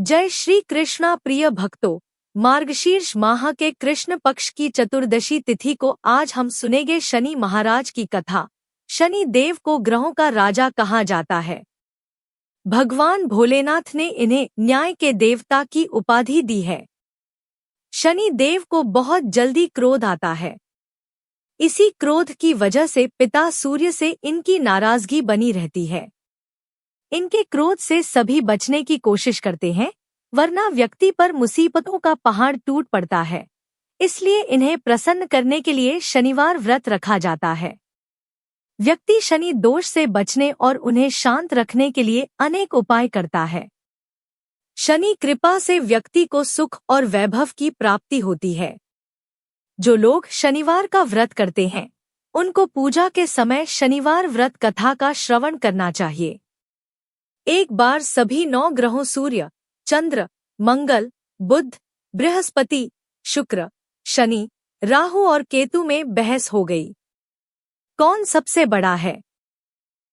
जय श्री कृष्णा प्रिय भक्तों। मार्गशीर्ष माह के कृष्ण पक्ष की चतुर्दशी तिथि को आज हम सुनेंगे शनि महाराज की कथा। शनि देव को ग्रहों का राजा कहा जाता है। भगवान भोलेनाथ ने इन्हें न्याय के देवता की उपाधि दी है। शनि देव को बहुत जल्दी क्रोध आता है। इसी क्रोध की वजह से पिता सूर्य से इनकी नाराजगी बनी रहती है। इनके क्रोध से सभी बचने की कोशिश करते हैं, वरना व्यक्ति पर मुसीबतों का पहाड़ टूट पड़ता है। इसलिए इन्हें प्रसन्न करने के लिए शनिवार व्रत रखा जाता है। व्यक्ति शनि दोष से बचने और उन्हें शांत रखने के लिए अनेक उपाय करता है। शनि कृपा से व्यक्ति को सुख और वैभव की प्राप्ति होती है। जो लोग शनिवार का व्रत करते हैं, उनको पूजा के समय शनिवार व्रत कथा का श्रवण करना चाहिए। एक बार सभी 9 ग्रहों सूर्य, चंद्र, मंगल, बुध, बृहस्पति, शुक्र, शनि, राहु और केतु में बहस हो गई। कौन सबसे बड़ा है?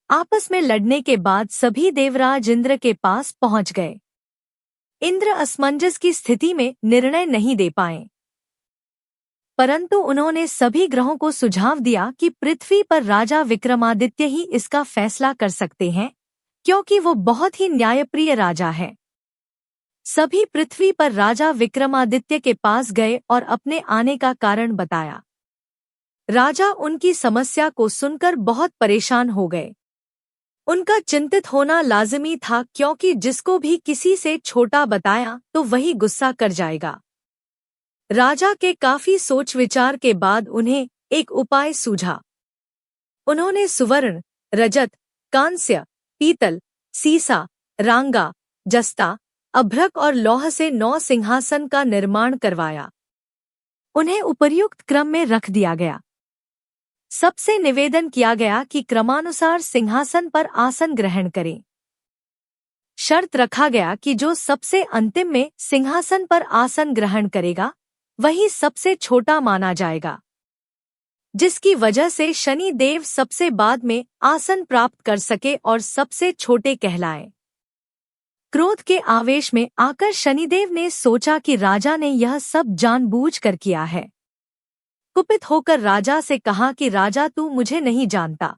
आपस में लड़ने के बाद सभी देवराज इंद्र के पास पहुंच गए। इंद्र असमंजस की स्थिति में निर्णय नहीं दे पाए, परंतु उन्होंने सभी ग्रहों को सुझाव दिया कि पृथ्वी पर राजा विक्रमादित्य ही इसका फैसला कर सकते हैं, क्योंकि वो बहुत ही न्यायप्रिय राजा है। सभी पृथ्वी पर राजा विक्रमादित्य के पास गए और अपने आने का कारण बताया। राजा उनकी समस्या को सुनकर बहुत परेशान हो गए। उनका चिंतित होना लाजिमी था, क्योंकि जिसको भी किसी से छोटा बताया तो वही गुस्सा कर जाएगा। राजा के काफी सोच विचार के बाद उन्हें एक उपाय सूझा। उन्होंने सुवर्ण, रजत, कांस्य, पीतल, सीसा, रांगा, जस्ता, अभ्रक और लौह से 9 सिंहासन का निर्माण करवाया। उन्हें उपर्युक्त क्रम में रख दिया गया। सबसे निवेदन किया गया कि क्रमानुसार सिंहासन पर आसन ग्रहण करें। शर्त रखा गया कि जो सबसे अंतिम में सिंहासन पर आसन ग्रहण करेगा, वही सबसे छोटा माना जाएगा, जिसकी वजह से शनि देव सबसे बाद में आसन प्राप्त कर सके और सबसे छोटे कहलाए। क्रोध के आवेश में आकर शनिदेव ने सोचा कि राजा ने यह सब जानबूझकर किया है। कुपित होकर राजा से कहा कि राजा, तू मुझे नहीं जानता।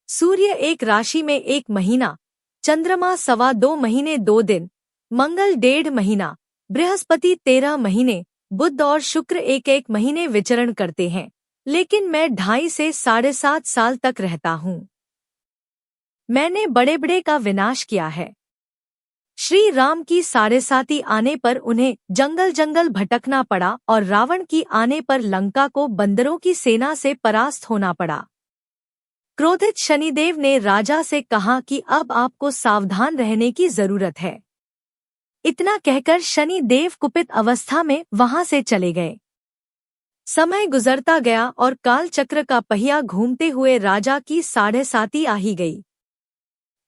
सूर्य एक राशि में 1 महीना, चंद्रमा 2.25 महीने 2 दिन, मंगल 1.5 महीना, बृहस्पति 13 महीने, बुध और शुक्र 1-1 महीने विचरण करते हैं, लेकिन मैं 2.5 से 7.5 साल तक रहता हूँ। मैंने बड़े बड़े का विनाश किया है। श्री राम की 7.5 आने पर उन्हें जंगल जंगल भटकना पड़ा और रावण की आने पर लंका को बंदरों की सेना से परास्त होना पड़ा। क्रोधित शनिदेव ने राजा से कहा कि अब आपको सावधान रहने की जरूरत है। इतना कहकर शनि देव कुपित अवस्था में वहां से चले गए। समय गुजरता गया और काल चक्र का पहिया घूमते हुए राजा की 7.5 आ ही गई।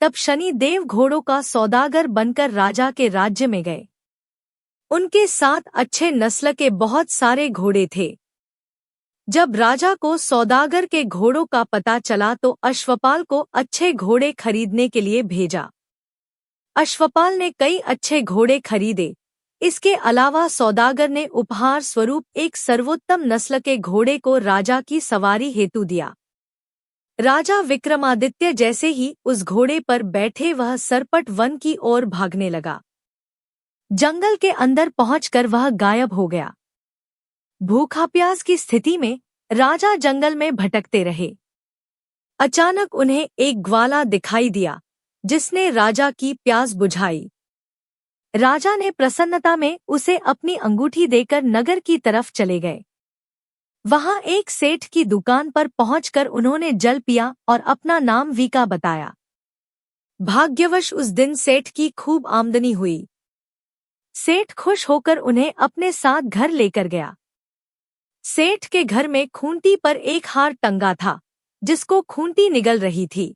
तब शनि देव घोड़ों का सौदागर बनकर राजा के राज्य में गए। उनके साथ अच्छे नस्ल के बहुत सारे घोड़े थे। जब राजा को सौदागर के घोड़ों का पता चला तो अश्वपाल को अच्छे घोड़े खरीदने के लिए भेजा। अश्वपाल ने कई अच्छे घोड़े खरीदे। इसके अलावा सौदागर ने उपहार स्वरूप एक सर्वोत्तम नस्ल के घोड़े को राजा की सवारी हेतु दिया। राजा विक्रमादित्य जैसे ही उस घोड़े पर बैठे वह सरपट वन की ओर भागने लगा। जंगल के अंदर पहुंचकर वह गायब हो गया। भूखा प्यास की स्थिति में राजा जंगल में भटकते रहे। अचानक उन्हें एक ग्वाला दिखाई दिया, जिसने राजा की प्यास बुझाई। राजा ने प्रसन्नता में उसे अपनी अंगूठी देकर नगर की तरफ चले गए। वहां एक सेठ की दुकान पर पहुंचकर उन्होंने जल पिया और अपना नाम वीका बताया। भाग्यवश उस दिन सेठ की खूब आमदनी हुई। सेठ खुश होकर उन्हें अपने साथ घर लेकर गया। सेठ के घर में खूंटी पर एक हार टंगा था, जिसको खूंटी निगल रही थी।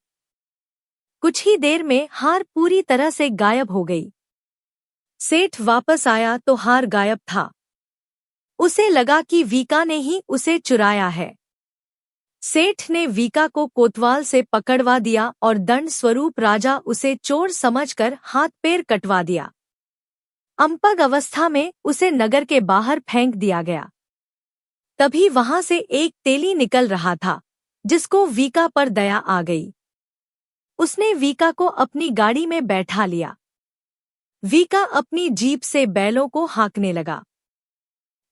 कुछ ही देर में हार पूरी तरह से गायब हो गई। सेठ वापस आया तो हार गायब था। उसे लगा कि वीका ने ही उसे चुराया है। सेठ ने वीका को कोतवाल से पकड़वा दिया और दंड स्वरूप राजा उसे चोर समझकर हाथ पैर कटवा दिया। अंपग अवस्था में उसे नगर के बाहर फेंक दिया गया। तभी वहां से एक तेली निकल रहा था, जिसको वीका पर दया आ गई। उसने वीका को अपनी गाड़ी में बैठा लिया। वीका अपनी जीप से बैलों को हाँकने लगा।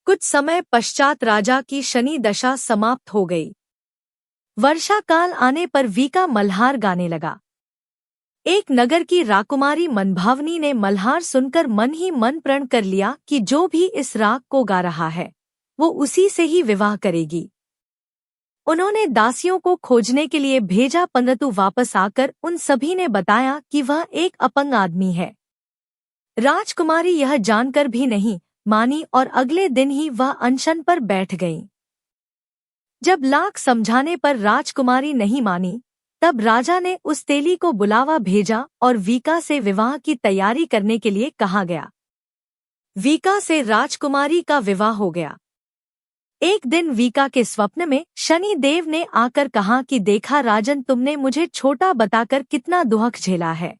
कुछ समय पश्चात राजा की शनि दशा समाप्त हो गई। वर्षा काल आने पर वीका मल्हार गाने लगा। एक नगर की राकुमारी मनभावनी ने मल्हार सुनकर मन ही मन प्रण कर लिया कि जो भी इस राग को गा रहा है वो उसी से ही विवाह करेगी। उन्होंने दासियों को खोजने के लिए भेजा, परंतु वापस आकर उन सभी ने बताया कि वह एक अपंग आदमी है। राजकुमारी यह जानकर भी नहीं मानी और अगले दिन ही वह अनशन पर बैठ गईं। जब लाख समझाने पर राजकुमारी नहीं मानी, तब राजा ने उस तेली को बुलावा भेजा और वीका से विवाह की तैयारी करने के लिए कहा गया। वीका से राजकुमारी का विवाह हो गया। एक दिन वीका के स्वप्न में शनि देव ने आकर कहा कि देखा राजन, तुमने मुझे छोटा बताकर कितना दुख झेला है।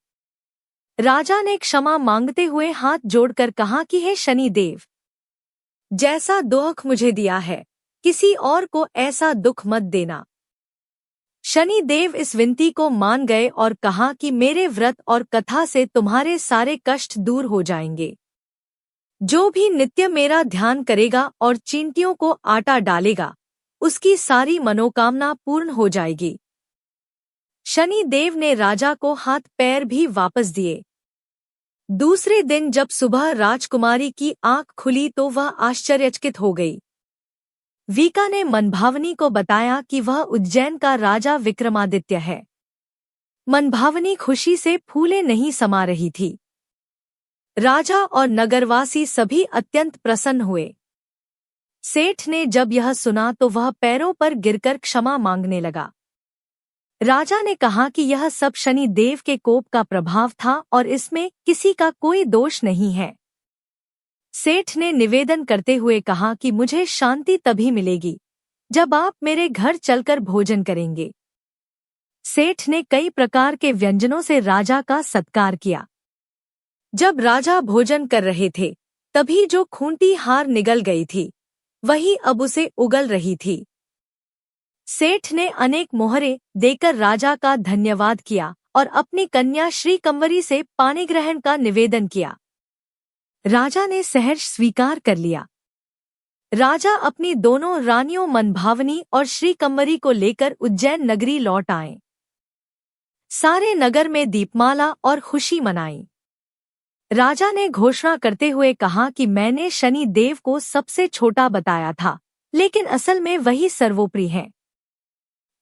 राजा ने क्षमा मांगते हुए हाथ जोड़कर कहा कि हे शनि देव, जैसा दुख मुझे दिया है किसी और को ऐसा दुख मत देना। शनि देव इस विनती को मान गए और कहा कि मेरे व्रत और कथा से तुम्हारे सारे कष्ट दूर हो जाएंगे। जो भी नित्य मेरा ध्यान करेगा और चींटियों को आटा डालेगा, उसकी सारी मनोकामना पूर्ण हो जाएगी। शनि देव ने राजा को हाथ पैर भी वापस दिए। दूसरे दिन जब सुबह राजकुमारी की आंख खुली तो वह आश्चर्यचकित हो गई। वीका ने मनभावनी को बताया कि वह उज्जैन का राजा विक्रमादित्य है। मनभावनी खुशी से फूले नहीं समा रही थी। राजा और नगरवासी सभी अत्यंत प्रसन्न हुए। सेठ ने जब यह सुना तो वह पैरों पर गिरकर क्षमा मांगने लगा। राजा ने कहा कि यह सब शनि देव के कोप का प्रभाव था और इसमें किसी का कोई दोष नहीं है। सेठ ने निवेदन करते हुए कहा कि मुझे शांति तभी मिलेगी जब आप मेरे घर चलकर भोजन करेंगे। सेठ ने कई प्रकार के व्यंजनों से राजा का सत्कार किया। जब राजा भोजन कर रहे थे तभी जो खूंटी हार निगल गई थी वही अब उसे उगल रही थी। सेठ ने अनेक मोहरे देकर राजा का धन्यवाद किया और अपनी कन्या श्री कंवरी से पानी ग्रहण का निवेदन किया। राजा ने सहर्ष स्वीकार कर लिया। राजा अपनी दोनों रानियों मनभावनी और श्री कंवरी को लेकर उज्जैन नगरी लौट आए। सारे नगर में दीपमाला और खुशी मनाई। राजा ने घोषणा करते हुए कहा कि मैंने शनि देव को सबसे छोटा बताया था, लेकिन असल में वही सर्वोपरि है।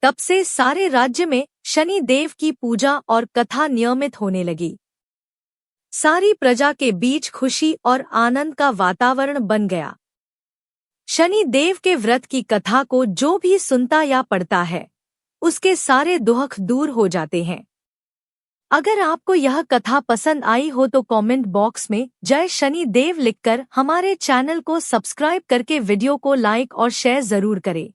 तब से सारे राज्य में शनि देव की पूजा और कथा नियमित होने लगी। सारी प्रजा के बीच खुशी और आनंद का वातावरण बन गया। शनि देव के व्रत की कथा को जो भी सुनता या पढ़ता है उसके सारे दुख दूर हो जाते हैं। अगर आपको यह कथा पसंद आई हो तो कमेंट बॉक्स में जय शनि देव लिखकर हमारे चैनल को सब्सक्राइब करके वीडियो को लाइक और शेयर जरूर करें।